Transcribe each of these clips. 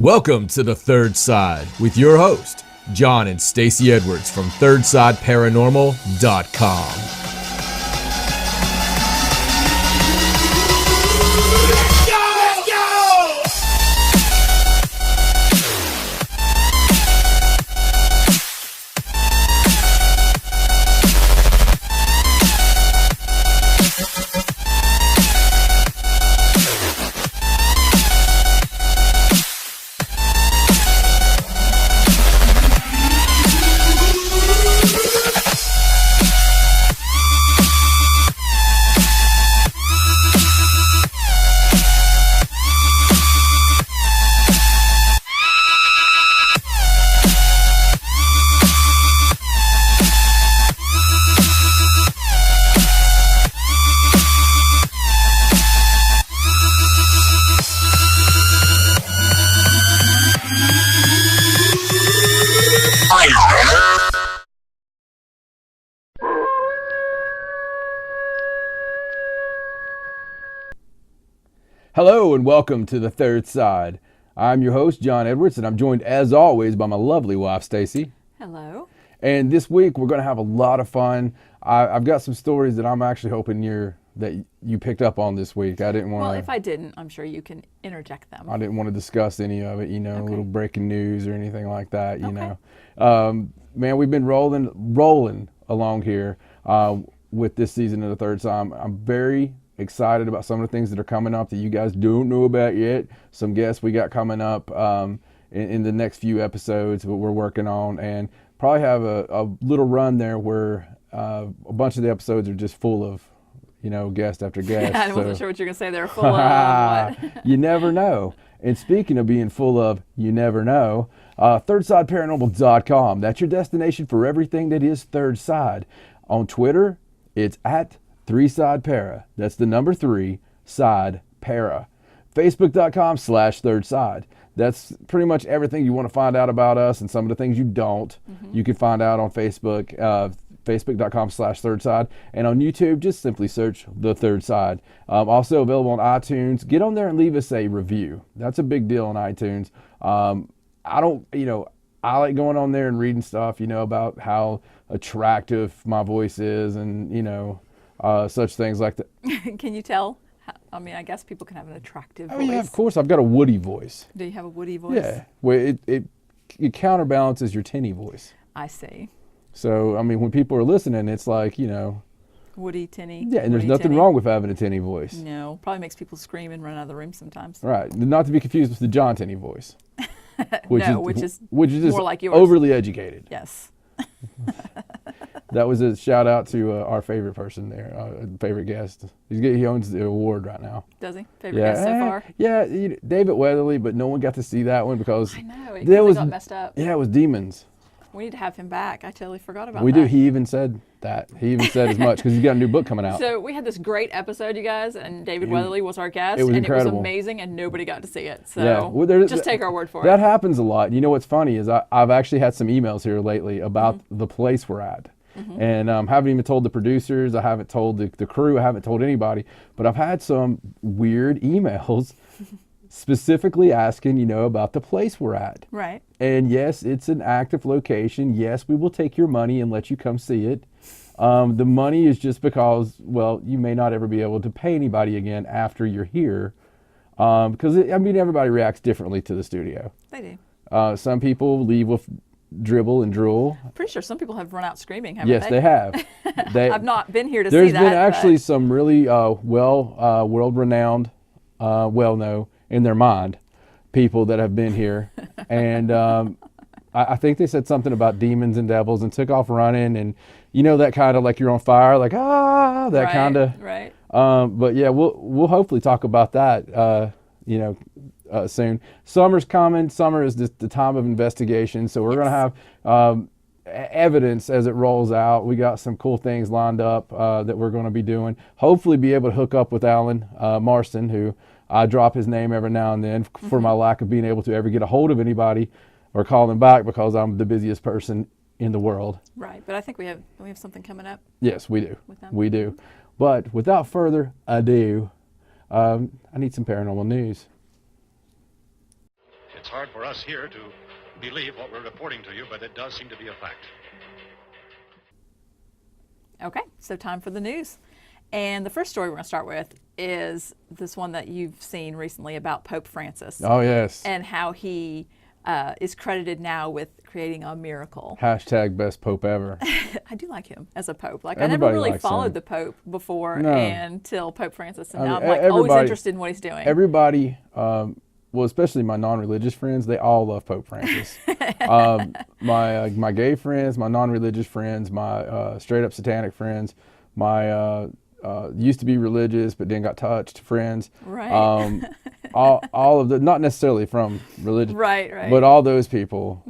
Welcome to The Third Side with your host, John and Stacey Edwards from thirdsideparanormal.com. Hello and welcome to The Third Side. I'm your host, John Edwards, and I'm joined as always by my lovely wife, Stacey. Hello. And this week we're going to have a lot of fun. I've got some stories that I'm actually hoping that you picked up on this week. I didn't want to... Well, if I didn't, I'm sure you can interject them. I didn't want to discuss any of it, a little breaking news or anything like that, know. Man, we've been rolling along here with this season of The Third Side. I'm very excited about some of the things that are coming up that you guys don't know about yet. Some guests we got coming up in the next few episodes that we're working on, and probably have a little run there where a bunch of the episodes are just full of guest after guest. I wasn't sure what you were going to say. They're full of what? You never know. And speaking of being full of you never know, thirdsideparanormal.com. That's your destination for everything that is Third Side. On Twitter, it's at 3sidepara. That's the number 3 side para. Facebook.com/Third Side. That's pretty much everything you want to find out about us, and some of the things you don't. You can find out on Facebook, Facebook.com/Third Side. And on YouTube, just simply search The Third Side. Also available on iTunes. Get on there and leave us a review. That's a big deal on iTunes. I like going on there and reading stuff, about how attractive my voice is and, such things like that. Can you tell? I mean, I guess people can have an attractive voice. Yeah, of course. I've got a woody voice. Do you have a woody voice? Yeah. Well, it counterbalances your tinny voice. I see. So, I mean, when people are listening, it's like, woody, tinny. Yeah, and there's nothing wrong with having a tinny voice. No. Probably makes people scream and run out of the room sometimes. Right. Not to be confused with the John Tinny voice. Which is just more like yours. Overly educated. Yes. That was a shout out to our favorite person there, favorite guest. He owns the award right now. Does he? Favorite guest so far? Yeah, David Weatherly, but no one got to see that one because I know it got messed up. Yeah, it was demons. We need to have him back. I totally forgot about that. We do. He even said that. He even said as much because he's got a new book coming out. So we had this great episode, you guys, and David Weatherly was our guest. It was incredible. It was amazing, and nobody got to see it. So just take our word for it. That happens a lot. You know what's funny is I've actually had some emails here lately about the place we're at. And haven't even told the producers. I haven't told the crew. I haven't told anybody. But I've had some weird emails specifically asking, about the place we're at. Right. And yes, it's an active location. Yes, we will take your money and let you come see it. The money is just because, well, you may not ever be able to pay anybody again after you're here. Because, everybody reacts differently to the studio. They do. Some people leave with dribble and drool. Pretty sure some people have run out screaming, haven't they? Yes, they have. I've not been here to see that. There's been actually some really world-renowned, well-known in their mind, people that have been here. And I think they said something about demons and devils and took off running. And that kind of like you're on fire, like, that kind of. Right. But yeah, we'll hopefully talk about that, soon. Summer's coming. Summer is the time of investigation. So we're going to have evidence as it rolls out. We got some cool things lined up that we're going to be doing. Hopefully be able to hook up with Alan Marston, who I drop his name every now and then for my lack of being able to ever get a hold of anybody or call them back because I'm the busiest person in the world. Right, but I think we have something coming up. Yes, we do. With them. We do. But without further ado, I need some paranormal news. It's hard for us here to believe what we're reporting to you, but it does seem to be a fact. Okay, so time for the news. And the first story we're going to start with is this one that you've seen recently about Pope Francis. Oh, yes. And how he is credited now with creating a miracle. Hashtag best pope ever. I do like him as a pope. Like, Everybody I never really likes followed him. the Pope before No. until Pope Francis. And I now mean, I'm like always everybody- interested in what he's doing. Everybody, well, especially my non-religious friends, they all love Pope Francis. My gay friends, my non-religious friends, my straight-up satanic friends, my used to be religious but then got touched friends. Right. All of the, not necessarily from religion, Right. but all those people,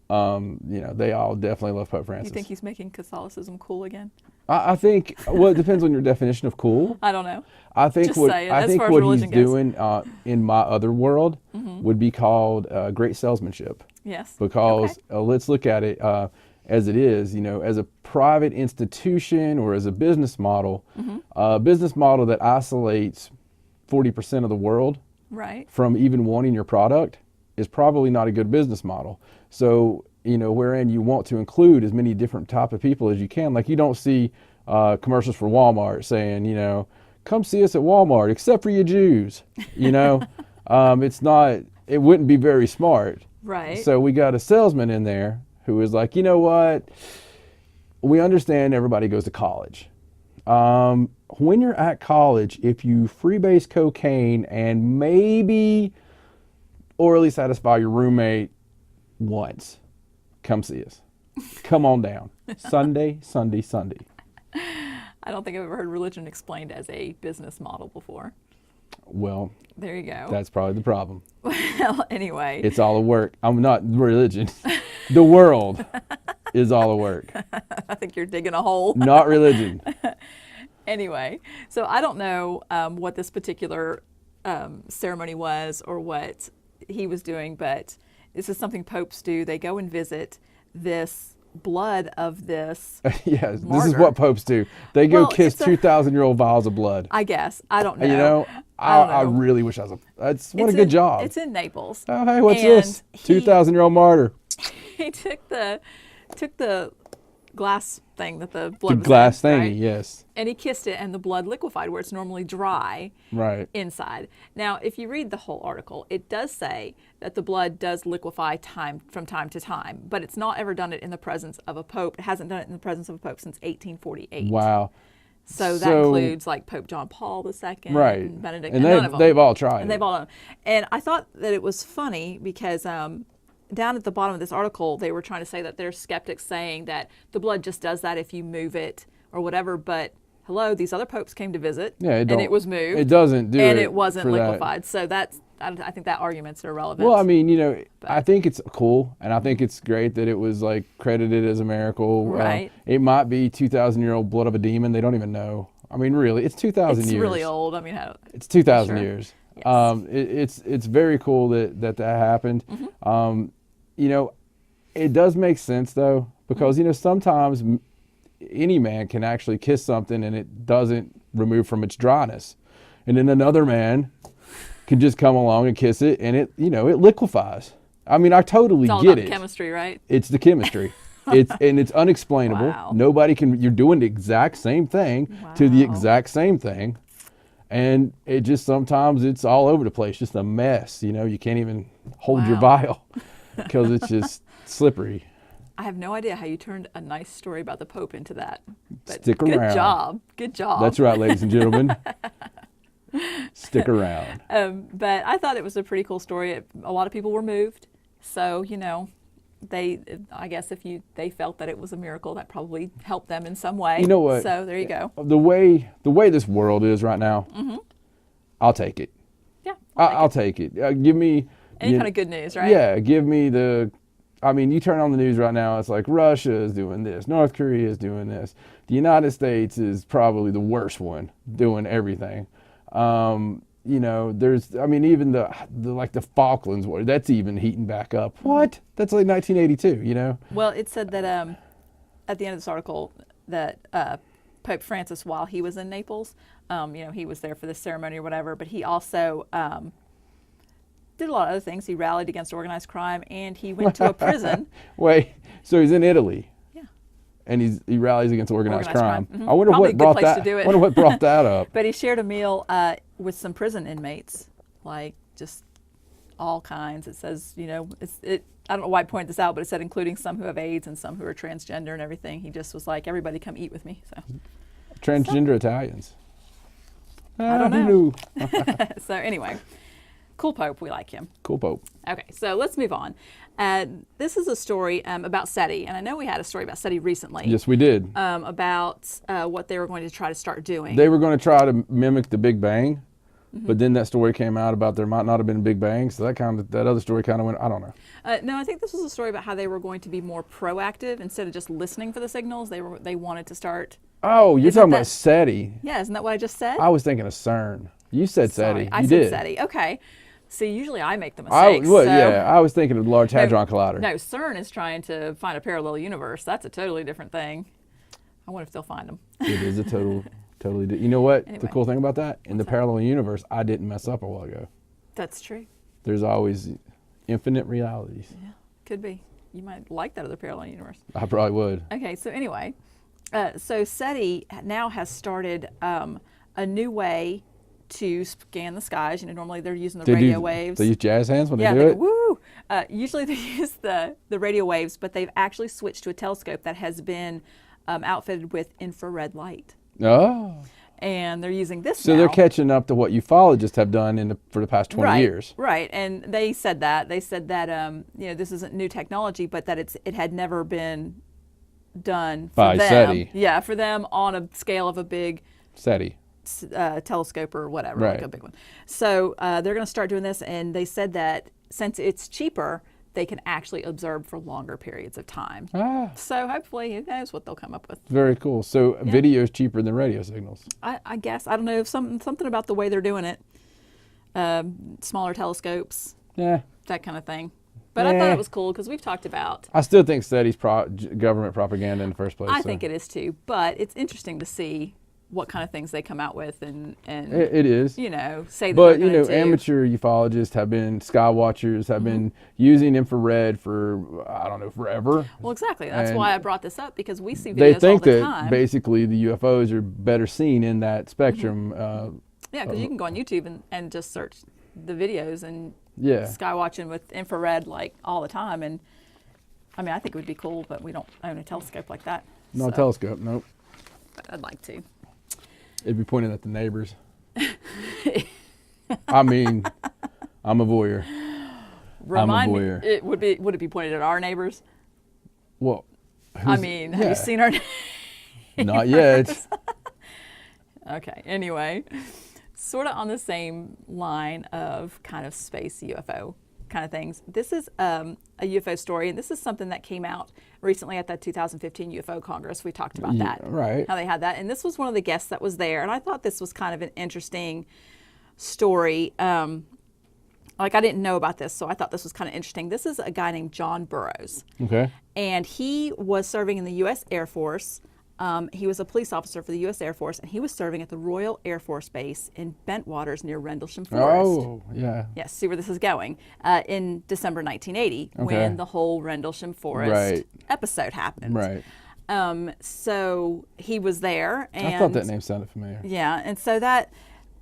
they all definitely love Pope Francis. You think he's making Catholicism cool again? I think, well, it depends on your definition of cool. I don't know. I think Just what saying, I as think far as what he's religion goes. doing in my other world would be called great salesmanship. Yes. Because Okay. let's look at it as it is, as a private institution or as a business model, a business model that isolates 40% of the world Right. from even wanting your product is probably not a good business model. So, wherein you want to include as many different type of people as you can. Like, you don't see commercials for Walmart saying, come see us at Walmart, except for you Jews. It's not, it wouldn't be very smart. Right. So we got a salesman in there who is like, you know what? We understand everybody goes to college. When you're at college, if you freebase cocaine and maybe orally satisfy your roommate once, come see us. Come on down. Sunday. I don't think I've ever heard religion explained as a business model before. Well, There you go. that's probably the problem. Well, anyway. It's all a work. I'm not religion. The world is all a work, I think you're digging a hole. not religion. Anyway, so I don't know what this particular ceremony was or what he was doing, but this is something popes do. They go and visit this blood of this Yes, this is martyr. what popes do. They go Well, kiss it's a- 2,000-year-old vials of blood. I guess. I don't know. I don't know. really wish I was that's what It's a good in- job. It's in Naples. Oh, hey, what's And this? 2,000-year-old martyr. He took the glass thing that the The blood was glass in, thingy, right? yes. And he kissed it, and the blood liquefied where it's normally dry Right. inside. Now, if you read the whole article, it does say that the blood does liquefy from time to time, but it's not ever done it in the presence of a pope. It hasn't done it in the presence of a pope since 1848. Wow. So that So- includes like Pope John Paul II, Right. and Benedict, And none of them. they've all tried And it. they've all done. And I thought that it was funny because down at the bottom of this article, they were trying to say that there's skeptics saying that the blood just does that if you move it or whatever. But hello, these other popes came to visit, Yeah, and it was moved. It doesn't do and it it wasn't for that. liquefied. So I think that argument's irrelevant. Well, I mean, I think it's cool, and I think it's great that it was like credited as a miracle. Right. It might be 2,000-year-old blood of a demon. They don't even know. I mean, really, it's 2,000 it's years. really old. I mean, It's 2,000 Sure. years. Yes. It's very cool that happened. Mm-hmm. It does make sense though, because sometimes any man can actually kiss something and it doesn't remove from its dryness, and then another man can just come along and kiss it and it liquefies. I mean, I totally it's all get about it. the chemistry, right? It's the chemistry. It's unexplainable. Wow. Nobody can. You're doing the exact same thing to the Wow. exact same thing, and it just sometimes it's all over the place, just a mess. You can't even hold your Wow. vial because it's just slippery. I have no idea how you turned a nice story about the Pope into that. But Stick good around. job. Good job. That's right, ladies and gentlemen. Stick around. But I thought it was a pretty cool story. A lot of people were moved. So, I guess if they felt that it was a miracle, that probably helped them in some way. You know what? So there you go. The way this world is right now, I'll take it. Yeah. I'll take it. Give me Any kind of good news, right? Yeah, give me you turn on the news right now, it's like Russia is doing this, North Korea is doing this. The United States is probably the worst one doing everything. There's, even the Falklands War, that's even heating back up. What? That's like 1982, Well, it said that at the end of this article that Pope Francis, while he was in Naples, he was there for the ceremony or whatever, but he also did a lot of other things. He rallied against organized crime, and he went to a prison. Wait, so he's in Italy? Yeah. And he rallies against organized crime. Mhm. I wonder Probably what a good brought place that. to do it. I wonder what brought that up. But he shared a meal with some prison inmates, like just all kinds. It says, you know, I don't know why I pointed this out, but it said including some who have AIDS and some who are transgender and everything. He just was like, everybody come eat with me. So Transgender Italians. I don't know. So anyway, cool Pope. We like him. Cool Pope. Okay, so let's move on. This is a story about SETI, and I know we had a story about SETI recently. Yes, we did. About what they were going to try to start doing. They were going to try to mimic the Big Bang, but then that story came out about there might not have been a Big Bang, so that other story kind of went, I don't know. No, I think this was a story about how they were going to be more proactive instead of just listening for the signals. They wanted to start. Oh, you're talking about SETI. Yeah, isn't that what I just said? I was thinking of CERN. You said Sorry, SETI. I You said did. SETI. Okay. See, usually I make the mistakes. Yeah, I was thinking of the Large Hadron Collider. No, CERN is trying to find a parallel universe. That's a totally different thing. I wonder if they'll find them. It is a totally. You know what? Anyway. The cool thing about that, in the parallel universe, I didn't mess up a while ago. That's true. There's always infinite realities. Yeah, could be. You might like that other parallel universe. I probably would. Okay, so anyway, so SETI now has started a new way to scan the skies. You know, normally they're using the radio waves. They use jazz hands when Yeah, they do it? woo! Usually they use the radio waves, but they've actually switched to a telescope that has been outfitted with infrared light. Oh. And they're using this So now. they're catching up to what ufologists have done for the past 20 years. Right, and they said that. They said that, you know, this isn't new technology, but that it had never been done for By them. SETI. Yeah, for them on a scale of a big SETI. telescope or whatever, Right. like a big one. So they're going to start doing this, and they said that since it's cheaper, they can actually observe for longer periods of time. Ah, So hopefully, who knows what they'll come up with. very cool. So video is cheaper than radio signals. I guess. I don't know, something about the way they're doing it. Smaller telescopes, Yeah. that kind of thing. But I thought it was cool because we've talked about. I still think SETI's government propaganda in the first place. I think it is too, but it's interesting to see what kind of things they come out with and It is. you know, say that But, they're you know, going to. amateur ufologists have been, sky watchers have been using infrared for, I don't know, forever. Well, exactly. That's And why I brought this up, because we see videos They all think the that time. basically the UFOs are better seen in that spectrum. Yeah, because you can go on YouTube and just search the videos and Yeah. sky watching with infrared like all the time. And I mean, I think it would be cool, but we don't own a telescope like that. No so, telescope, nope. but I'd like to. It'd be pointed at the neighbors. I mean, I'm a voyeur. Remind me, voyeur. would it be pointed at our neighbors? Well, I mean, have you seen our? Not yet. Okay. Anyway, sort of on the same line of kind of space UFO kind of things. This is a UFO story, and this is something that came out recently at the 2015 UFO Congress. We talked about that, right? How they had that, and this was one of the guests that was there, and I thought this was kind of an interesting story. Like I didn't know about this, so I thought this was kind of interesting. This is a guy named John Burroughs, Okay. and he was serving in the U.S. Air Force. He was a police officer for the U.S. Air Force, and he was serving at the Royal Air Force Base in Bentwaters near Rendlesham Forest. Oh, yeah. Yes, see where this is going. In December 1980, Okay. when the whole Rendlesham Forest Right. episode happened. Right. So he was there, and I thought that name sounded familiar. yeah, and so that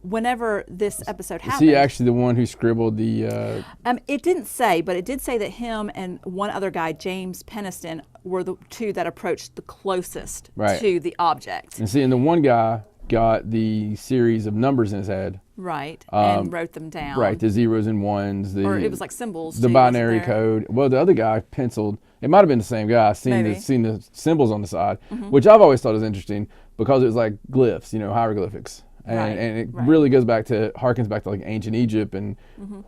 whenever this episode Is happened, he actually the one who scribbled the? it didn't say, but it did say that him and one other guy, James Peniston, were the two that approached the closest Right. to the object. And see, and the one guy got the series of numbers in his head. Right, and wrote them down. Right, the zeros and ones. Or it was like symbols. The too, wasn't binary there? code. Well, the other guy penciled. It might have been the same guy. Maybe. Seen the symbols on the side, which I've always thought was interesting because it was like glyphs, you know, hieroglyphics, and, Right, and it right. really harkens back to like ancient Egypt and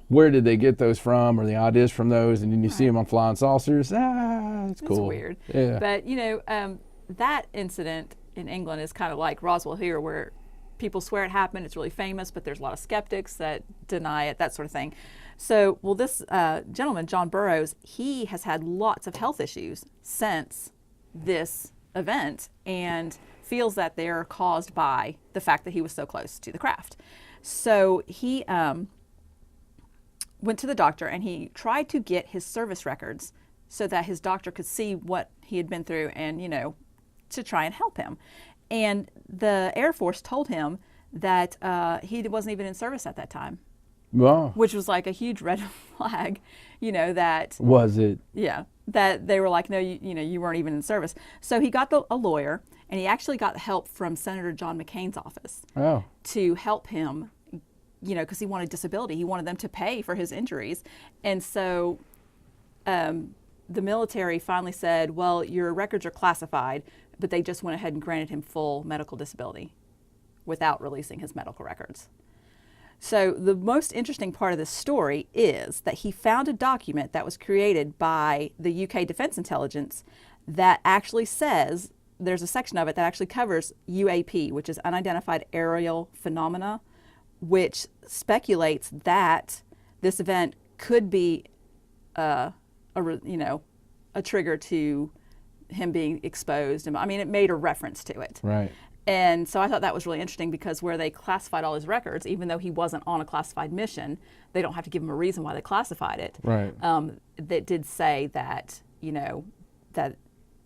where did they get those from, or the ideas from those, and then you see them on flying saucers. It's cool. It's weird. Yeah. But, you know, that incident in England is kind of like Roswell here, where people swear it happened. It's really famous, but there's a lot of skeptics that deny it, that sort of thing. So, well, this gentleman, John Burroughs, he has had lots of health issues since this event and feels that they're caused by the fact that he was so close to the craft. So he went to the doctor and he tried to get his service records so that his doctor could see what he had been through and, to try and help him. And the Air Force told him that he wasn't even in service at that time. Wow. Which was like a huge red flag, that... Was it? Yeah. That they were like, no, you weren't even in service. So he got a lawyer, and he actually got help from Senator John McCain's office to help him, because he wanted disability. He wanted them to pay for his injuries. And so the military finally said, well, your records are classified, but they just went ahead and granted him full medical disability without releasing his medical records. So the most interesting part of this story is that he found a document that was created by the UK Defence Intelligence that actually says, there's a section of it that actually covers UAP, which is unidentified aerial phenomena, which speculates that this event could be a trigger to him being exposed. I mean, it made a reference to it. Right. And so I thought that was really interesting because where they classified all his records, even though he wasn't on a classified mission, they don't have to give him a reason why they classified it. Right. That did say that, that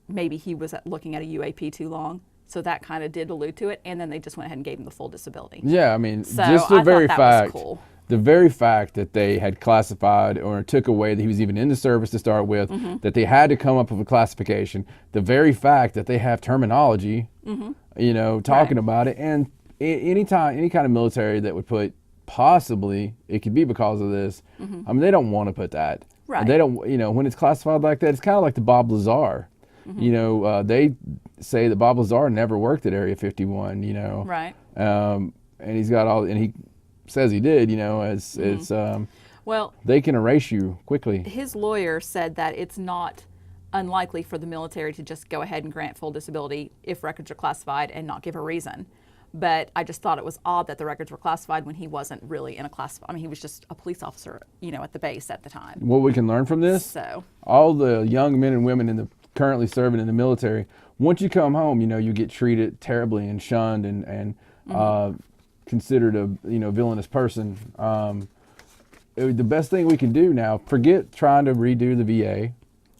maybe he was looking at a UAP too long. So that kind of did allude to it. And then they just went ahead and gave him the full disability. Yeah, I mean, so just the I very thought that fact, was cool. the very fact that they had classified or took away that he was even in the service to start with, that they had to come up with a classification, the very fact that they have terminology, talking about it, and any kind of military that would put possibly it could be because of this. I mean, they don't want to put that. Right. They don't. When it's classified like that, it's kind of like the Bob Lazar. They say that Bob Lazar never worked at Area 51. Right. And he's got all, and he says he did. Well, they can erase you quickly. His lawyer said that it's not unlikely for the military to just go ahead and grant full disability if records are classified and not give a reason. But I just thought it was odd that the records were classified when he wasn't really in a classified. I mean, he was just a police officer, at the base at the time. What we can learn from this, so all the young men and women currently serving in the military, once you come home, you get treated terribly and shunned and considered a villainous person. The best thing we can do now, forget trying to redo the VA.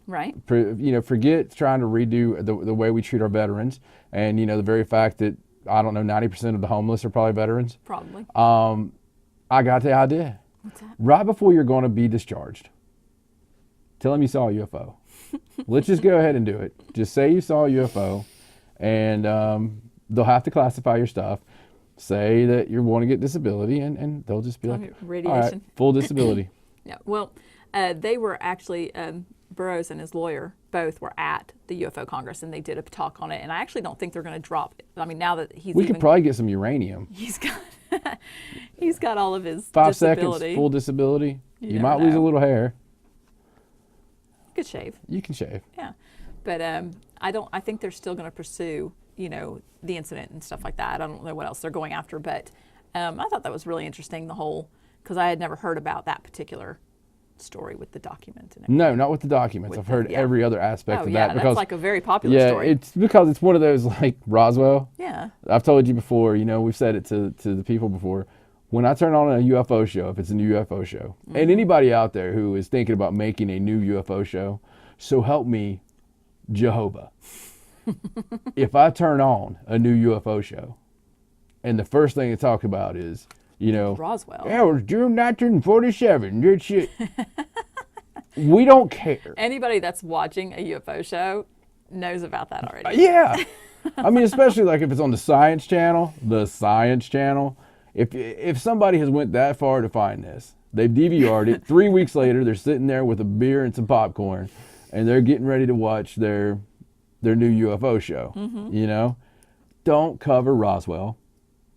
Right. Forget trying to redo the way we treat our veterans, and the very fact that 90% of the homeless are probably veterans. Probably. I got the idea. What's that? Right before you're going to be discharged, tell them you saw a UFO. Let's just go ahead and do it. Just say you saw a UFO, and they'll have to classify your stuff. Say that you want to get disability, and they'll just be like, radiation. All right, full disability. Yeah. Well, they were actually Burroughs and his lawyer both were at the UFO Congress, and they did a talk on it. And I actually don't think they're going to drop it. I mean, now that we could probably get some uranium. He's got all of his 5 disability. seconds full disability. You might never lose a know. little hair. You could shave. You can shave. Yeah, but I think they're still going to pursue the incident and stuff like that. I don't know what else they're going after, but I thought that was really interesting. Because I had never heard about that particular story with the document and everything. No, not with the documents. I've heard every other aspect of that. That's like a very popular story. It's because it's one of those like Roswell. Yeah. I've told you before, we've said it to the people before. When I turn on a UFO show, if it's a new UFO show, and anybody out there who is thinking about making a new UFO show, so help me, Jehovah. If I turn on a new UFO show, and the first thing they talk about is, Roswell. Yeah, it was June 1947. Good shit. We don't care. Anybody that's watching a UFO show knows about that already. Yeah. I mean, especially like if it's on the Science Channel. If somebody has went that far to find this, they've DVR'd it. 3 weeks later, they're sitting there with a beer and some popcorn, and they're getting ready to watch their new UFO show. Don't cover Roswell.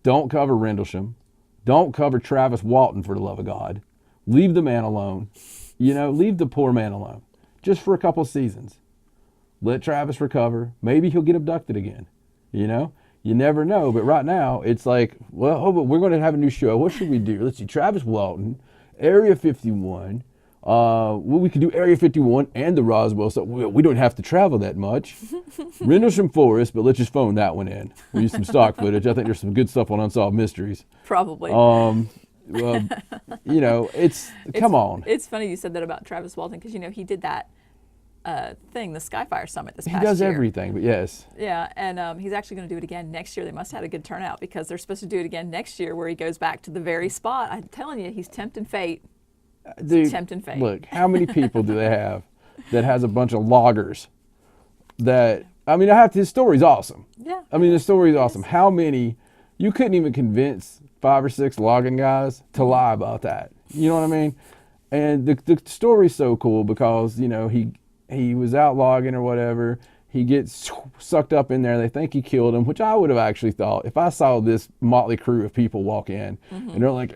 Don't cover Rendlesham. Don't cover Travis Walton, for the love of God. Leave the man alone. Leave the poor man alone. Just for a couple seasons. Let Travis recover. Maybe he'll get abducted again. You never know. But right now, it's like, but we're going to have a new show. What should we do? Let's see. Travis Walton, Area 51. We could do Area 51 and the Roswell, so we don't have to travel that much. Rendlesham Forest, but let's just phone that one in. We'll use some stock footage. I think there's some good stuff on Unsolved Mysteries. Probably. you know, come on. It's funny you said that about Travis Walton because, you know, he did that thing, the Skyfire Summit this past year. He does everything, but yes. Yeah, and he's actually going to do it again next year. They must have had a good turnout because they're supposed to do it again next year where he goes back to the very spot. I'm telling you, he's tempting fate. Dude, tempting fate. Look, how many people do they have that has a bunch of loggers that, I mean, his story's awesome. Yeah. I mean, the story's awesome. How many, you couldn't even convince 5 or 6 logging guys to lie about that. You know what I mean? And the story's so cool because, you know, he was out logging or whatever. He gets sucked up in there. They think he killed him, which I would have actually thought if I saw this motley crew of people walk in and they're like,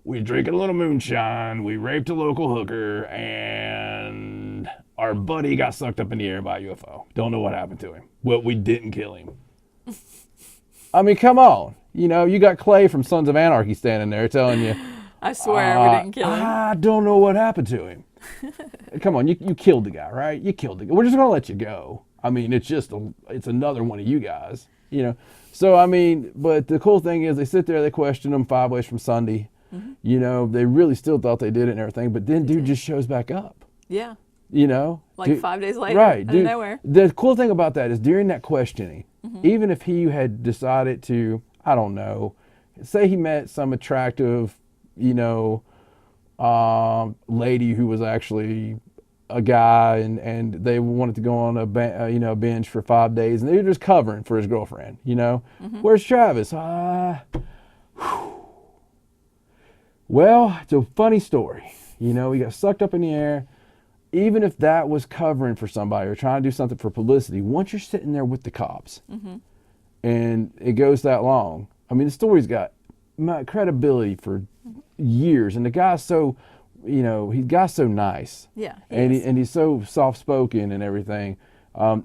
we drinking a little moonshine, we raped a local hooker, and our buddy got sucked up in the air by a UFO. Don't know what happened to him. Well, we didn't kill him. I mean, come on. You know, you got Clay from Sons of Anarchy standing there telling you, I swear we didn't kill him. I don't know what happened to him. Come on, you killed the guy, right? You killed the guy. We're just going to let you go. I mean, it's another one of you guys, you know. So, I mean, but the cool thing is they sit there, they question him 5 ways from Sunday. You know, they really still thought they did it and everything, but then dude just shows back up. Yeah. You know? Like dude, 5 days later, right, out dude, of nowhere. The cool thing about that is during that questioning, even if he had decided to, I don't know, say he met some attractive, you know, lady who was actually a guy and they wanted to go on a binge for 5 days and they were just covering for his girlfriend, you know? Where's Travis? Well, it's a funny story. You know, he got sucked up in the air. Even if that was covering for somebody or trying to do something for publicity, once you're sitting there with the cops and it goes that long, I mean, the story's got credibility for years. And the guy's so, you know, he's so nice. Yeah. And he's so soft-spoken and everything. I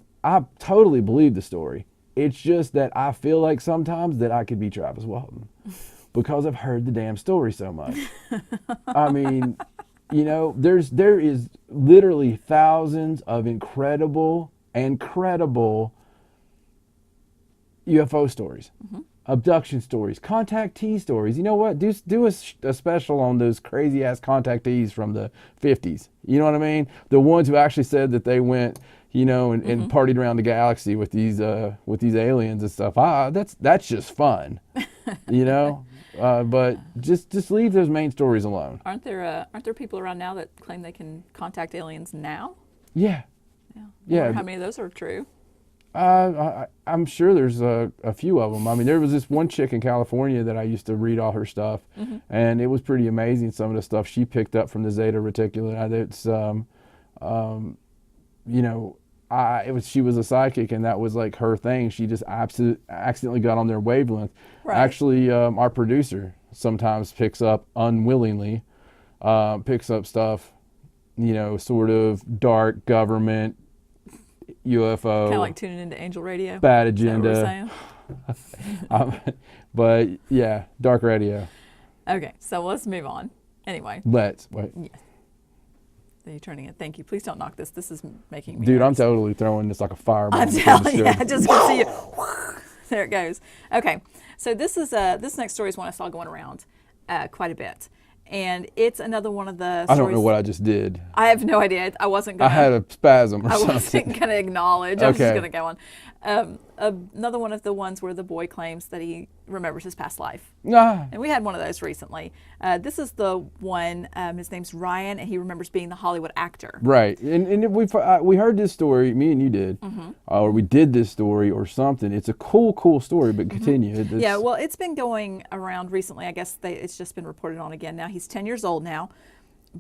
totally believe the story. It's just that I feel like sometimes that I could be Travis Walton. Because I've heard the damn story so much. I mean, you know, there is literally thousands of incredible and credible UFO stories, abduction stories, contactee stories. You know what? Do a special on those crazy ass contactees from the 50s. You know what I mean? The ones who actually said that they went, you know, and partied around the galaxy with these aliens and stuff. That's just fun, you know. But just leave those main stories alone. Aren't there people around now that claim they can contact aliens now? Yeah. I wonder how many of those are true? I'm sure there's a few of them. I mean, there was this one chick in California that I used to read all her stuff, and it was pretty amazing. Some of the stuff she picked up from the Zeta Reticuli. It's you know, she was a psychic, and that was like her thing. She just accidentally got on their wavelength. Right. Actually, our producer sometimes picks up unwillingly, picks up stuff, you know, sort of dark government, UFO. Kind of like tuning into Angel Radio. Bad agenda. But yeah, dark radio. Okay, so let's move on. Anyway. Wait. Yes. Are you turning it? Thank you. Please don't knock this. This is making me Dude, nervous. I'm totally throwing this like a fireball. I'm telling you, I just can see it. There it goes. Okay, so this next story is one I saw going around quite a bit. And it's another one of the stories. I don't know what I just did. I have no idea. I wasn't going to. I had a spasm or something. I wasn't going to acknowledge. I was just going to go on. Another one of the ones where the boy claims that he remembers his past life. And we had one of those recently. This is the one, his name's Ryan, and he remembers being the Hollywood actor. Right. And we heard this story, me and you did, or we did this story or something. It's a cool story, but continue. Yeah, well, it's been going around recently. I guess it's just been reported on again now. He's 10 years old now.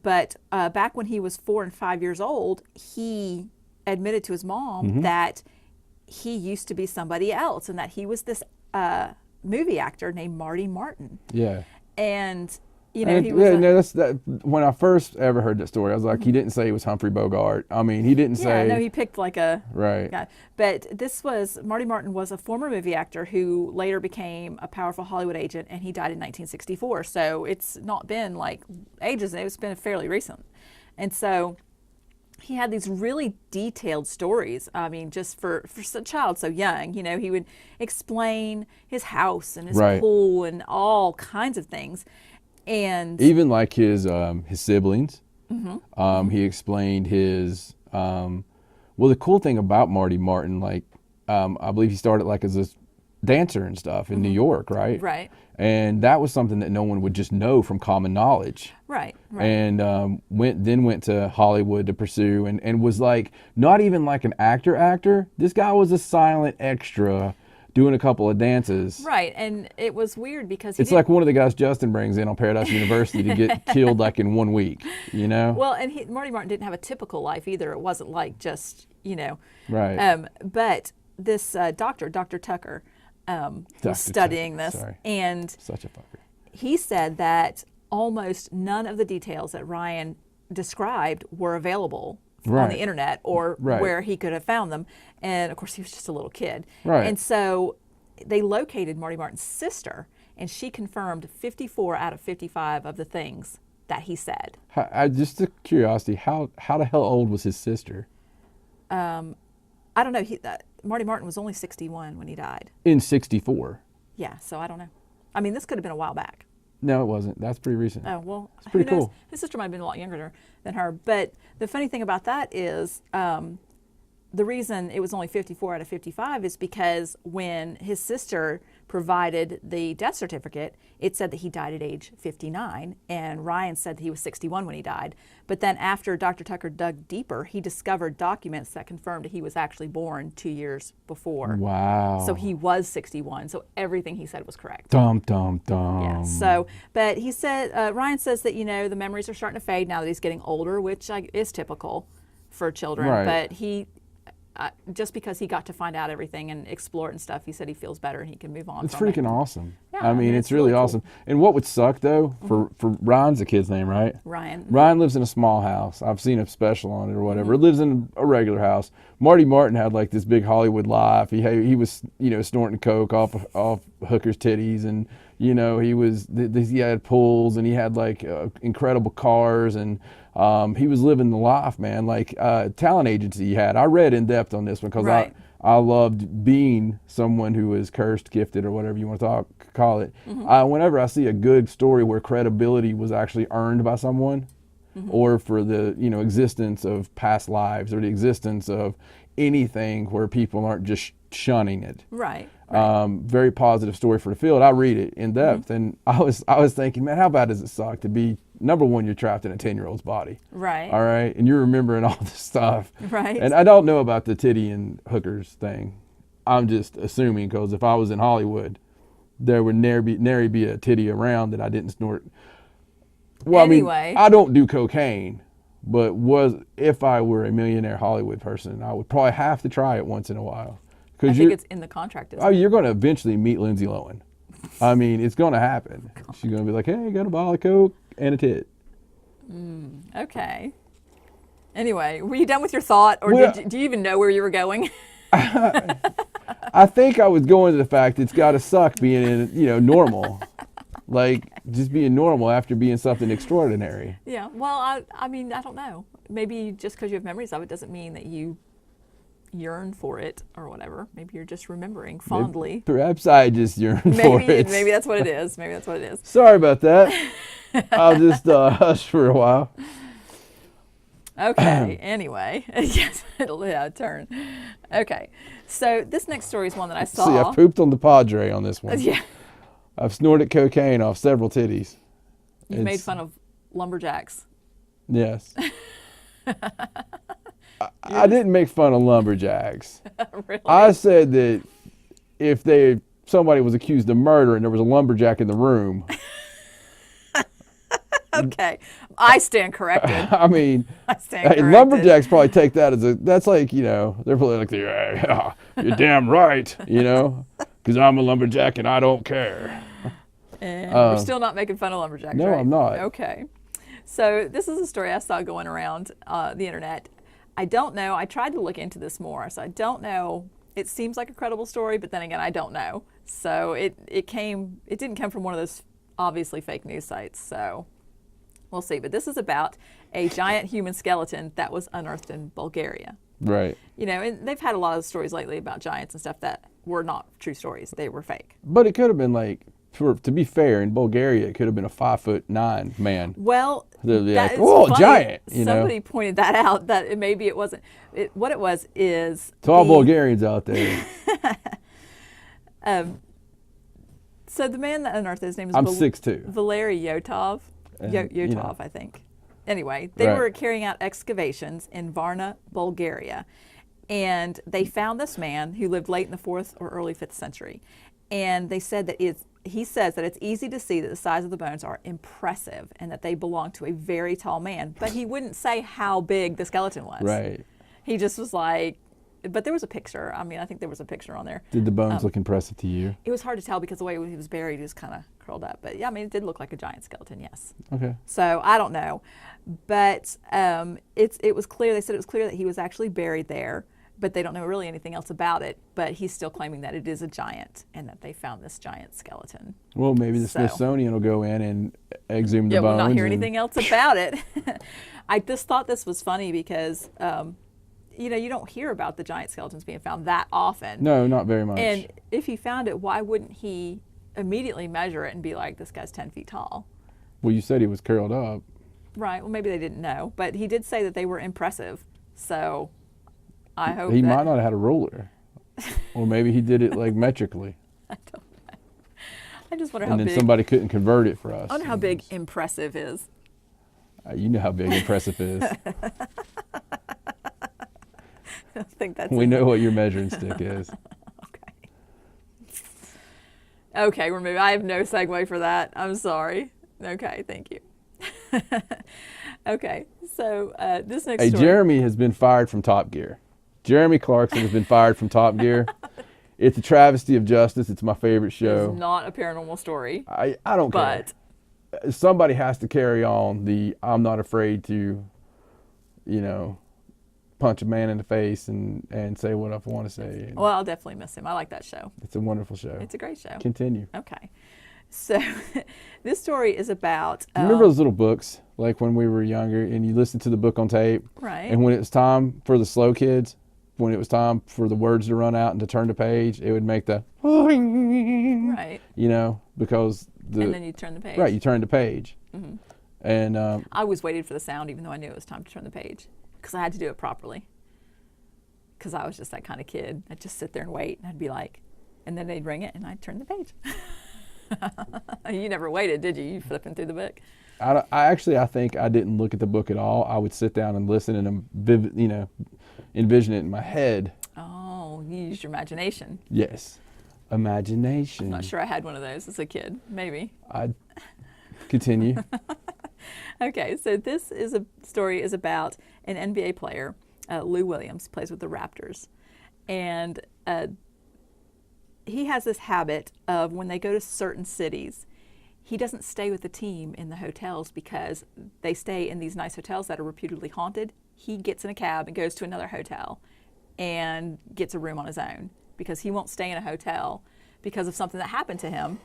But back when he was 4 and 5 years old, he admitted to his mom that he used to be somebody else and that he was this movie actor named Marty Martin. Yeah. And, you know, he was when I first ever heard that story, I was like, he didn't say he was Humphrey Bogart. I mean, he didn't say. Yeah, no, he picked like a right guy. But Marty Martin was a former movie actor who later became a powerful Hollywood agent, and he died in 1964. So it's not been like ages. It's been fairly recent. And so he had these really detailed stories. I mean, just for a child so young, he would explain his house and his Right. pool and all kinds of things. And Even like his siblings. He explained his. Well, the cool thing about Marty Martin, like I believe he started like as a dancer and stuff in New York, right? Right. And that was something that no one would just know from common knowledge. Right. And went to Hollywood to pursue and was like not even like an actor. This guy was a silent extra doing a couple of dances. Right. And it was weird because It's like one of the guys Justin brings in on Paradise University to get killed like in 1 week, Well, and Marty Martin didn't have a typical life either. It wasn't like just, Right. But this Dr. Tucker, was studying this, Sorry. and Such a fucker. he said that almost none of the details that Ryan described were available on Right. the internet or Right. where he could have found them. And of course, he was just a little kid. Right. And so they located Marty Martin's sister, and she confirmed 54 out of 55 of the things that he said. Just a curiosity, how the hell old was his sister? I don't know. Marty Martin was only 61 when he died. In 64. Yeah, so I don't know. I mean, this could have been a while back. No, it wasn't. That's pretty recent. Oh, well, It's pretty who knows? cool. His sister might have been a lot younger than her. But the funny thing about that is the reason it was only 54 out of 55 is because when his sister provided the death certificate, it said that he died at age 59, and Ryan said that he was 61 when he died. But then after Dr. Tucker dug deeper, he discovered documents that confirmed that he was actually born 2 years before. Wow. So he was 61, so everything he said was correct. Dum, dum, dum. Yeah. So, but he said, Ryan says that, the memories are starting to fade now that he's getting older, which is typical for children. Right. But he, just because he got to find out everything and explore it and stuff, he said he feels better and he can move on. It's from freaking it. awesome. Yeah, I mean, it's really cool. awesome. And what would suck though, for Ryan's the kid's name, right? Ryan. Ryan lives in a small house. I've seen a special on it or whatever. Mm-hmm. He lives in a regular house. Marty Martin had like this big Hollywood life. He was snorting coke off hookers' titties, and he had pools, and he had like incredible cars, and he was living the life, man. Like talent agency he had. I read in depth on this one because Right. I loved being someone who was cursed, gifted, or whatever you want to call it. Mm-hmm. Whenever I see a good story where credibility was actually earned by someone, Mm-hmm. or for the existence of past lives, or the existence of anything where people aren't just shunning it. Right. Very positive story for the field. I read it in depth, Mm-hmm. and I was thinking, man, how bad does it suck to be number one? You're trapped in a 10-year-old's body. Right. All right, and you're remembering all this stuff. Right. And I don't know about the titty and hookers thing. I'm just assuming because if I was in Hollywood, there would nary be a titty around that I didn't snort. Well, Anyway. I mean, I don't do cocaine, but if I were a millionaire Hollywood person, I would probably have to try it once in a while. I think it's in the contract. Isn't Oh, it? you're going to eventually meet Lindsay Lohan. I mean, it's going to happen. She's going to be like, hey, got a bottle of Coke and a tit. Okay. Anyway, were you done with your thought, or Well- do you even know where you were going? I think I was going to the fact it's got to suck being in, normal. Like, just being normal after being something extraordinary. Yeah. Well, I mean, I don't know. Maybe just because you have memories of it doesn't mean that you yearn for it or whatever. Maybe you're just remembering fondly. Perhaps I just yearn for it. Maybe that's what it is. Maybe that's what it is. Sorry about that. I'll just hush for a while. Okay. Anyway, yes, it'll turn. Okay. So this next story is one that I saw. See, I pooped on the Padre on this one. Yeah. I've snorted cocaine off several titties. You made fun of lumberjacks. Yes. I didn't make fun of lumberjacks. Really? I said that if somebody was accused of murder and there was a lumberjack in the room, Okay. I stand corrected. I mean, I stand corrected. lumberjacks probably take that as that's like, they're probably like, yeah, you're damn right, because I'm a lumberjack and I don't care. And we're still not making fun of lumberjacks, No, right? I'm not. Okay. So this is a story I saw going around the internet. I don't know. I tried to look into this more, so I don't know. It seems like a credible story, but then again, I don't know. So it didn't come from one of those obviously fake news sites, so we'll see. But this is about a giant human skeleton that was unearthed in Bulgaria. Right. You know, and they've had a lot of stories lately about giants and stuff that were not true stories. They were fake. But it could have been like, to be fair, in Bulgaria, it could have been a 5'9" man. Well, They'd be that like, is "Oh, funny. giant!" You know. Somebody pointed that out, that maybe it wasn't. What it was is To all Bulgarians out there, so the man that unearthed his name is I'm 6'2". Valery Yotov. And, Yotov, you know. I think. Anyway, they Right. were carrying out excavations in Varna, Bulgaria, and they found this man who lived late in the 4th or early 5th century. And they said that he says that it's easy to see that the size of the bones are impressive and that they belong to a very tall man, but he wouldn't say how big the skeleton was. right? He just was like, but there was a picture. I mean, I think there was a picture on there. Did the bones look impressive to you? It was hard to tell because the way he was buried, he was kind of curled up. But yeah, I mean, it did look like a giant skeleton, yes. Okay. So I don't know, but it was clear. They said it was clear that he was actually buried there, but they don't know really anything else about it. But he's still claiming that it is a giant and that they found this giant skeleton. Well, maybe the So- Smithsonian will go in and exhume the Yeah, bones. we'll not hear and- anything else about it. I just thought this was funny because, you know, you don't hear about the giant skeletons being found that often. No, not very much. And if he found it, why wouldn't he immediately measure it and be like, this guy's 10 feet tall? Well, you said he was curled up. Right. Well, maybe they didn't know, but he did say that they were impressive. So I hope He that, might not have had a ruler, or maybe he did it like metrically, I don't know. I just wonder how and then big. somebody couldn't convert it for us. I wonder how big impressive is. You know how big impressive is. I think that's We know what your measuring stick is. okay. Okay, we're moving. I have no segue for that. I'm sorry. Okay, thank you. Okay, so this next Hey, story. Jeremy has been fired from Top Gear. Jeremy Clarkson has been fired from Top Gear. It's a travesty of justice. It's my favorite show. It's not a paranormal story, I don't care. but Somebody has to carry on the I'm not afraid to, you know, punch a man in the face and say what I want to say. And well, I'll definitely miss him. I like that show. it's a wonderful show. It's a great show. Continue. Okay, so this story is about. You remember those little books, like when we were younger, and you listened to the book on tape, Right. and when it was time for the slow kids, when it was time for the words to run out and to turn the page, it would make the, Right. you know, because And then you turn the page. right, you turned the page, and I always waited for the sound, even though I knew it was time to turn the page, because I had to do it properly. Because I was just that kind of kid. I'd just sit there and wait, and I'd be like, and then they'd ring it, and I'd turn the page. You never waited, did you? You flipping through the book? I think I didn't look at the book at all. I would sit down and listen and you know, envision it in my head. Oh, you used your imagination. Yes, imagination. I'm not sure I had one of those as a kid. Maybe. I'd continue. Okay, so this story is about an NBA player, Lou Williams, plays with the Raptors, and he has this habit of when they go to certain cities, he doesn't stay with the team in the hotels because they stay in these nice hotels that are reputedly haunted. He gets in a cab and goes to another hotel and gets a room on his own because he won't stay in a hotel because of something that happened to him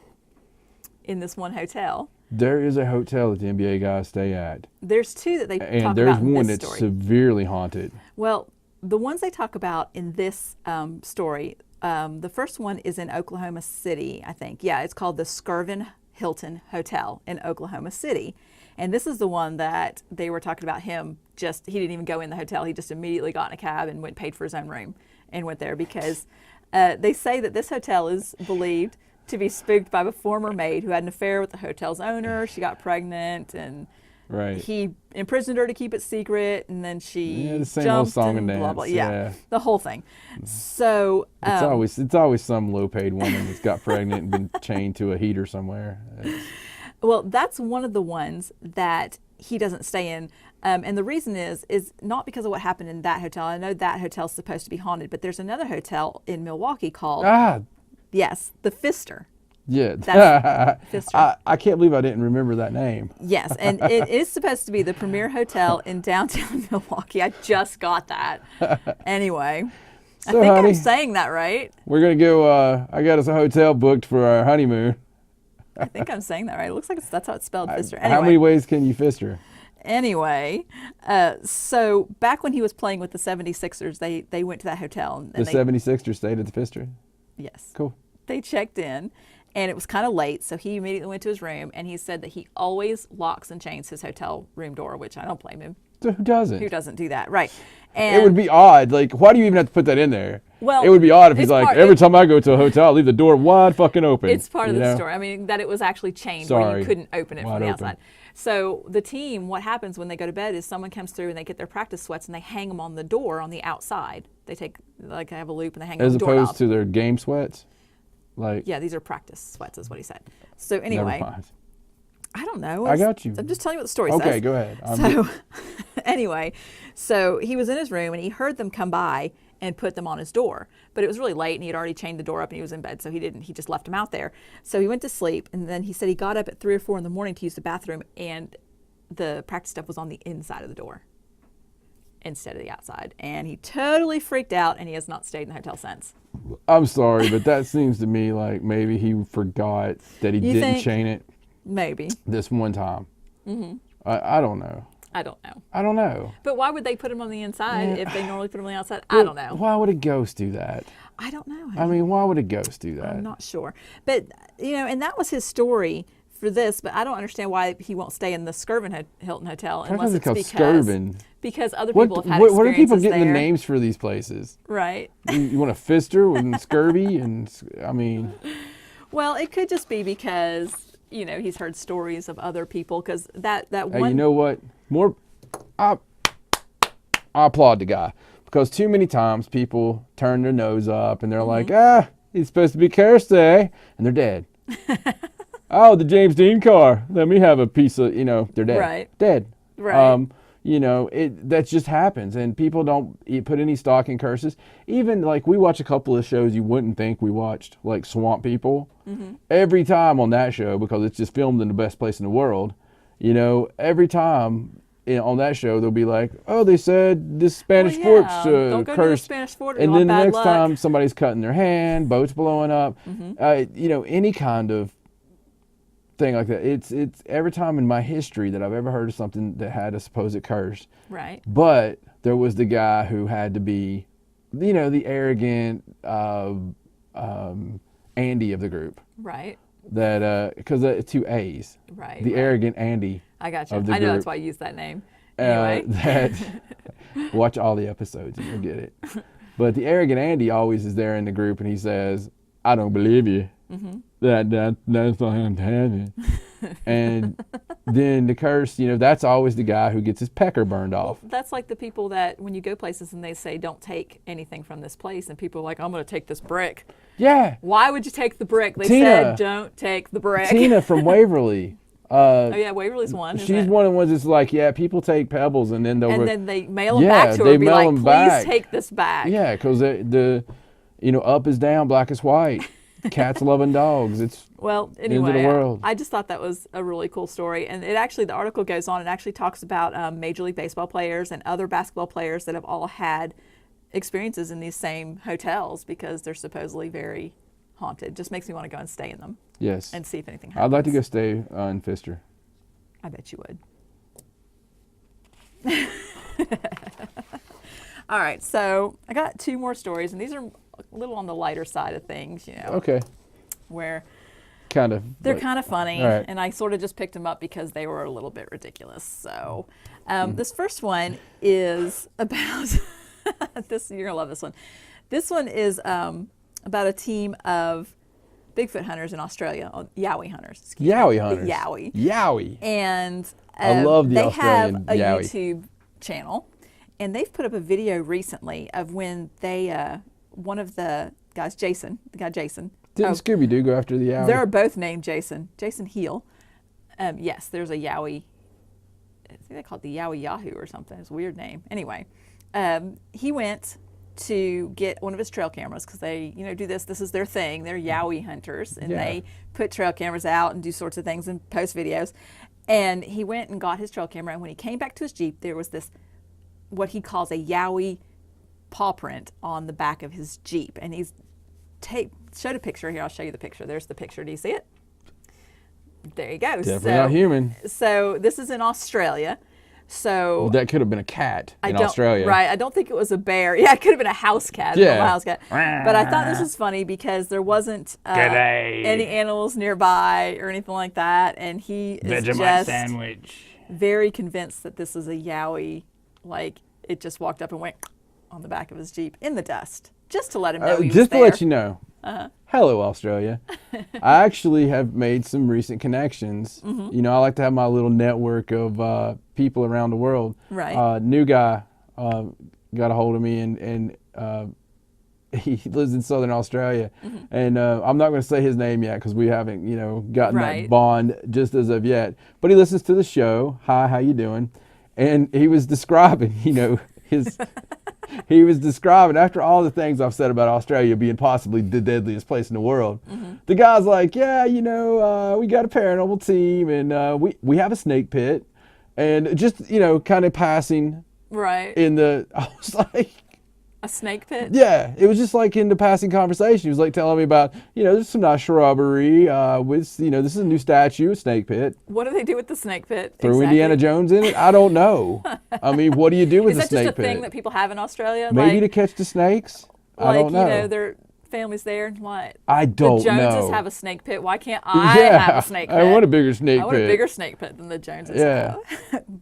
in this one hotel. There is a hotel that the NBA guys stay at, There's two that they and talk there's about in one this that's story. severely haunted. Well, the ones they talk about in this story, the first one is in Oklahoma City, I think. Yeah, it's called the Skirvin Hilton Hotel in Oklahoma City. And this is the one that they were talking about him he didn't even go in the hotel. He just immediately got in a cab and paid for his own room and went there because they say that this hotel is believed to be spooked by a former maid who had an affair with the hotel's owner. She got pregnant and Right. he imprisoned her to keep it secret, and then she Yeah, the same jumped old song and blah, dance. blah. Yeah. The whole thing. So It's always some low-paid woman that's got pregnant and been chained to a heater somewhere. well, that's one of the ones that he doesn't stay in. And the reason is not because of what happened in that hotel. I know that hotel's supposed to be haunted, but there's another hotel in Milwaukee called, yes, the Pfister. Yeah. That's Pfister. I can't believe I didn't remember that name. Yes, and it is supposed to be the premier hotel in downtown Milwaukee. I just got that. Anyway, I So, think honey, I'm saying that right. we're going to go, I got us a hotel booked for our honeymoon. I think I'm saying that right. It looks like that's how it's spelled, Pfister. How many ways can you fist her? Anyway, so back when he was playing with the 76ers, they went to that hotel. The 76ers stayed at the Pfister? Yes. Cool. They checked in, and it was kind of late, so he immediately went to his room, and he said that he always locks and chains his hotel room door, which I don't blame him. So who doesn't? Who doesn't do that? Right. And it would be odd. Like, why do you even have to put that in there? Well, it would be odd if he's it's like, part- every time I go to a hotel, I leave the door wide fucking open. It's part of you the know? story. I mean, that it was actually chained where Sorry. you couldn't open it Wide from the open. outside. So the team, what happens when they go to bed is someone comes through and they get their practice sweats and they hang them on the door on the outside. They take, like, they have a loop and they hang them on As the doorknob. opposed to their game sweats? Like, Yeah, these are practice sweats is what he said. So never anyway, mind. I don't know. I got you. I'm just telling you what the story says. Okay, go ahead. So anyway, so he was in his room and he heard them come by and put them on his door. But it was really late and he had already chained the door up and he was in bed, so he just left them out there. So he went to sleep, and then he said he got up at 3 or 4 in the morning to use the bathroom, and the practice stuff was on the inside of the door instead of the outside. And he totally freaked out, and he has not stayed in the hotel since. I'm sorry, but that seems to me like maybe he forgot that he You didn't think? chain it Maybe. this one time. Mm-hmm. I don't know. I don't know. I don't know. But why would they put them on the inside Yeah. if they normally put them on the outside? I don't know. Why would a ghost do that? I don't know. I mean, why would a ghost do that? I'm not sure. But, and that was his story for this, but I don't understand why he won't stay in the Skirvin Hilton Hotel unless it's it's called because Skirvin? because other people have had What are people experiences getting there. the names for these places? Right. You want a Pfister and scurvy? And I mean, Well, it could just be because, he's heard stories of other people, because that hey, one... you know what? I applaud the guy, because too many times people turn their nose up and they're like, he's supposed to be cursed, eh? And they're dead. Oh, the James Dean car. Let me have a piece of, they're dead. Right. Dead. Right. That just happens, and people don't put any stock in curses. Even like we watch a couple of shows you wouldn't think we watched, like Swamp People. Mm-hmm. Every time on that show, because it's just filmed in the best place in the world, every time on that show they'll be like, oh, they said this Spanish fort's don't go to the cursed. Spanish Fort or And you'll then the have bad next luck. time somebody's cutting their hand, boats blowing up, any kind of thing like that. It's every time in my history that I've ever heard of something that had a supposed curse. Right. But there was the guy who had to be, the arrogant Andy of the group. Right. That because it's 2 A's. Right. The right. arrogant Andy. I got you. Of the I know group. that's why I used that name. Anyway. That watch all the episodes and you'll get it. But the arrogant Andy always is there in the group, and he says, "I don't believe you. Mm-hmm. That's not going to happen." And then the curse, that's always the guy who gets his pecker burned off. That's like the people that when you go places and they say, don't take anything from this place, and people are like, I'm going to take this brick. Yeah. Why would you take the brick? They Tina. said, don't take the brick. Tina from Waverly. Oh, yeah, Waverly's one. isn't She's it? one of the ones that's like, yeah, people take pebbles and then they'll... And then they mail them Yeah, back to her they and be mail like, them please back. take this back. Yeah, because up is down, black is white. Cats loving dogs. It's Well, end of anyway, the world. I just thought that was a really cool story. And the article goes on and actually talks about Major League Baseball players and other basketball players that have all had experiences in these same hotels because they're supposedly very haunted. Just makes me want to go and stay in them yes. and see if anything happens. I'd like to go stay in Pfister. I bet you would. All right, so I got 2 more stories, and these are a little on the lighter side of things, Okay. where Kind of. they're kind of funny, all right. and I sort of just picked them up because they were a little bit ridiculous. So Mm. this first one is about this. You're gonna love this one. This one is about a team of Bigfoot hunters in Australia, Yowie Hunters. excuse me. Yowie Hunters. Yowie. Yowie. And I love the they Australian have a Yowie. YouTube channel, and they've put up a video recently of when they one of the guys, Jason. Didn't Oh, Scooby-Doo go after the Yowie? they're both named Jason Heel. Yes, there's a Yowie. I think they call it the Yowie Yahoo or something. It's a weird name. Anyway, he went to get one of his trail cameras because they, do this. This is their thing. They're Yowie hunters, and Yeah. they put trail cameras out and do sorts of things and post videos. And he went and got his trail camera, and when he came back to his Jeep, there was this, what he calls a Yowie paw print on the back of his Jeep. And he's showed a picture here. I'll show you the picture. There's the picture. Do you see it? There you go. Definitely not human. So this is in Australia, So That could have been a cat in don't, Australia. Right. I don't think it was a bear. Yeah, it could have been a house cat. Yeah. A normal house cat. But I thought this was funny because there wasn't any animals nearby or anything like that. And he is just very convinced that this is a Yowie. Like, it just walked up and went on the back of his Jeep in the dust. Just to let him know he was Just to there. let you know. Hello, Australia. I actually have made some recent connections. You know, I like to have my little network of people around the world. Right. New guy got a hold of me, and he lives in Southern Australia. And I'm not going to say his name yet because we haven't, you know, gotten that bond just as of yet. But he listens to the show. Hi, how you doing? And he was describing, you know, he was describing, after all the things I've said about Australia being possibly the deadliest place in the world, the guy's like, yeah, you know, we got a paranormal team, and we have a snake pit, and just, you know, kind of passing in the, I was like, a snake pit? Yeah, it was just like in the passing conversation. He was like telling me about, you know, there's some nice shrubbery, with, you know, this is a new statue, a snake pit. What do they do with the snake pit? Throw Indiana Jones in it? I don't know. I mean, what do you do with a snake pit? Is that just a thing that people have in Australia? Maybe to catch the snakes? I don't know. You know, their family's there and what? I don't the Joneses know. have a snake pit. Why can't I have a snake pit? I want a bigger snake pit. I want a bigger snake pit than the Joneses have.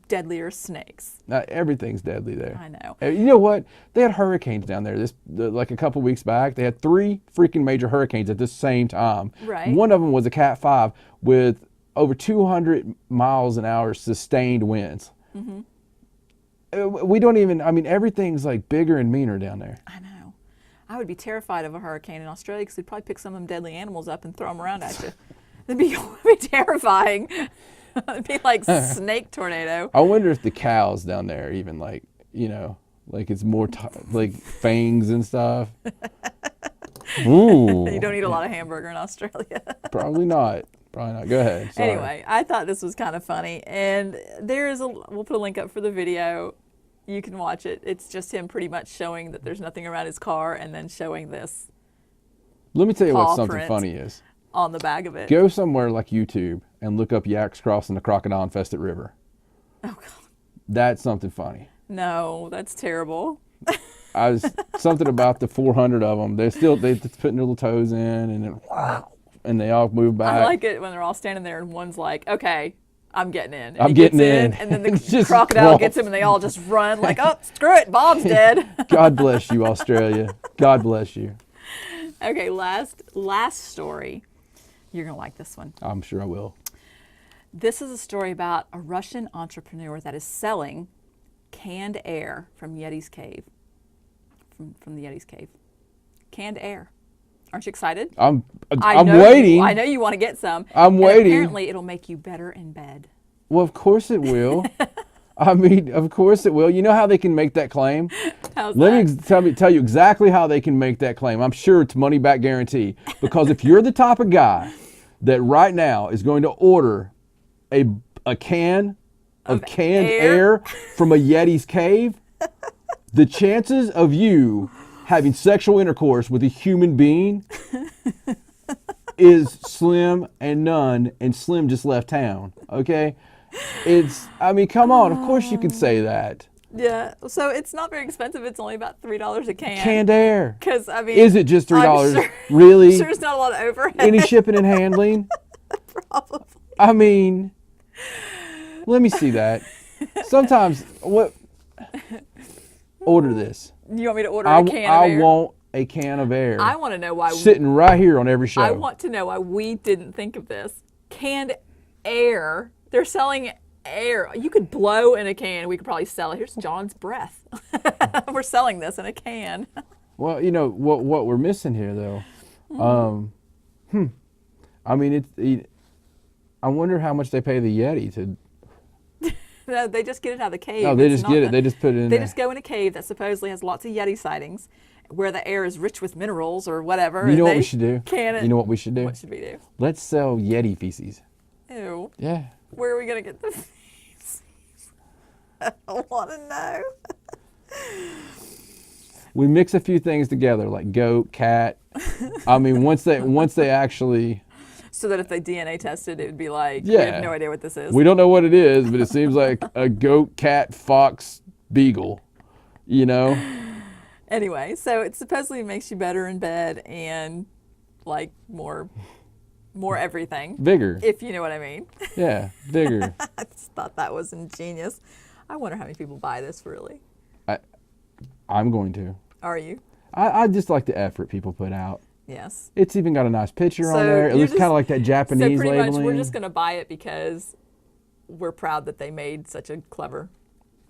Deadlier snakes. Everything's deadly there. I know. You know what? They had hurricanes down there. Like a couple weeks back, they had 3 freaking major hurricanes at the same time. Right. One of them was a Cat 5 with over 200 miles an hour sustained winds. We don't even, I mean, everything's like bigger and meaner down there. I know. I would be terrified of a hurricane in Australia because they'd probably pick some of them deadly animals up and throw them around at you. It'd be terrifying. It'd be like snake tornado. I wonder if the cows down there even like, you know, like it's more like fangs and stuff. Ooh. You don't eat a lot of hamburger in Australia. Probably not. Probably not. Go ahead. Sorry. Anyway, I thought this was kind of funny. And we'll put a link up for the video. You can watch it. It's just him pretty much showing that there's nothing around his car and then showing this. Let me tell you what something funny is. On the back of it. Go somewhere like YouTube and look up yaks crossing the crocodile-infested river. Oh, God. That's something funny. No, that's terrible. Something about the 400 of them. They're putting their little toes in, and then and they all move back. I like it when they're all standing there and one's like, okay, I'm getting in. And I'm getting in. And then the crocodile gets him and they all just run like, oh, screw it, Bob's dead. God bless you, Australia. God bless you. Okay, last story. You're going to like this one. I'm sure I will. This is a story about a Russian entrepreneur that is selling canned air from Yeti's cave. From the Yeti's cave. Canned air. Aren't you excited? I'm waiting. I know you want to get some. I'm waiting. Apparently, it'll make you better in bed. Well, of course it will. I mean, of course it will. You know how they can make that claim? How's Let that? me tell you exactly how they can make that claim. I'm sure it's money back guarantee. Because if you're the type of guy that right now is going to order a can of canned air from a Yeti's cave, the chances of you having sexual intercourse with a human being is slim and none, and Slim just left town, okay? I mean, come on, of course you could say that. Yeah, so it's not very expensive. It's only about $3 a can. Canned air. Because, I mean... Is it just $3? Sure, really? I'm sure it's not a lot of overhead. Any shipping and handling? Probably. I mean, let me see that. Sometimes, order this. You want me to order a can of air? I want a can of air. I want to know why... Sitting right here on every show. I want to know why we didn't think of this. Canned air. They're selling air. You could blow in a can. We could probably sell it. Here's John's breath. We're selling this in a can. Well, you know, what we're missing here, though. I mean, I wonder how much they pay the Yeti to... No, they just get it out of the cave. No, they just get it. They just put it in They there. just go in a cave that supposedly has lots of Yeti sightings, where the air is rich with minerals or whatever. You know what we should do? Can it. You know what we should do? What should we do? Let's sell Yeti feces. Ew. Yeah. Where are we going to get the feces? I don't want to know. We mix a few things together, like goat, cat. I mean, once they actually... So that if they DNA tested, it would be like, we Yeah. have no idea what this is. We don't know what it is, but it seems like a goat, cat, fox, beagle, you know? Anyway, so it supposedly makes you better in bed and like more everything. Vigor. If you know what I mean. Yeah, vigor. I just thought that was ingenious. I wonder how many people buy this really. I'm going to. Are you? I just like the effort people put out. Yes. It's even got a nice picture So on there. It you're looks kind of like that So Japanese pretty labeling. much we're just going to buy it because we're proud that they made such a clever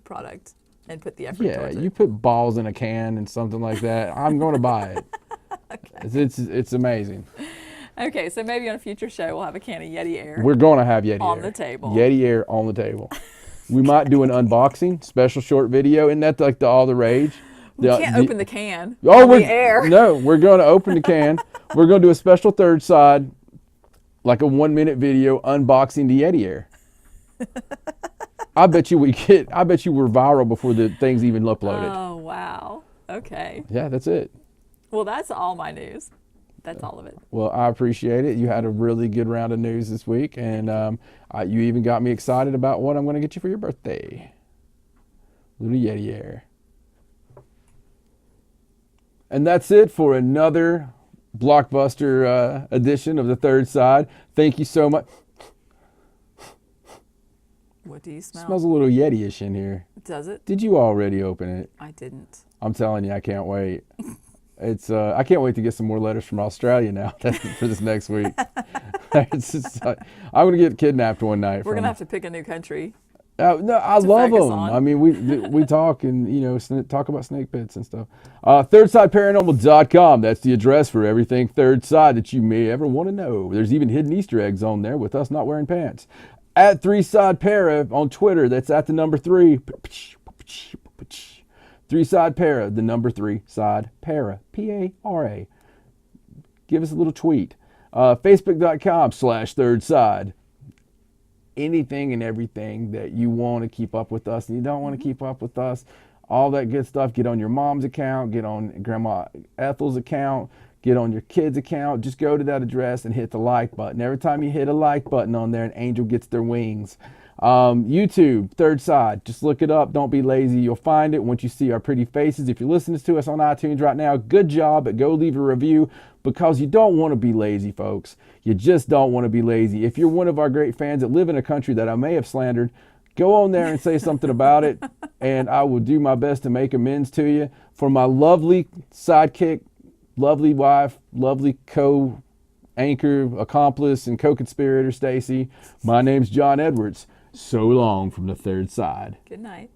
product and put the effort Yeah, towards you it. put balls in a can and something like that. I'm going to buy it. Okay. It's amazing. Okay, so maybe on a future show we'll have a can of Yeti Air. We're going to have Yeti On Air. the table. Yeti Air on the table. We might do an unboxing, special short video. Isn't that like all the rage? We can't open the can Oh, on we're the air. No, we're going to open the can. We're going to do a special third side, like a 1-minute video unboxing the Yeti Air. I bet you we're viral before the thing's even uploaded. Oh, wow. Okay. Yeah, that's it. Well, that's all my news. That's all of it. Well, I appreciate it. You had a really good round of news this week, and you even got me excited about what I'm going to get you for your birthday. Little Yeti Air. And that's it for another blockbuster edition of The Third Side. Thank you so much. What do you smell? Smells a little Yeti-ish in here. Does it? Did you already open it? I didn't. I'm telling you, I can't wait. It's I can't wait to get some more letters from Australia now for this next week. It's just, I'm gonna get kidnapped one night. We're going to have to pick a new country. No, I to love focus them. on. I mean, we talk and talk about snake pits and stuff. ThirdSideParanormal.com. That's the address for everything Third Side that you may ever want to know. There's even hidden Easter eggs on there with us not wearing pants. At 3SidePara on Twitter. That's at the number 3. 3SidePara, the number 3 Side Para, P-A-R-A. Give us a little tweet. Facebook.com/Third Side. Anything and everything that you want to keep up with us and you don't want to keep up with us, all that good stuff, get on your mom's account, get on Grandma Ethel's account, get on your kid's account. Just go to that address and hit the like button. Every time you hit a like button on there, an angel gets their wings. YouTube, Third Side, just look it up. Don't be lazy. You'll find it once you see our pretty faces. If you're listening to us on iTunes right now, good job, but go leave a review because you don't want to be lazy, folks. You just don't want to be lazy. If you're one of our great fans that live in a country that I may have slandered, go on there and say something about it, and I will do my best to make amends to you. For my lovely sidekick, lovely wife, lovely co-anchor, accomplice, and co-conspirator, Stacey, my name's John Edwards. So long from the Third Side. Good night.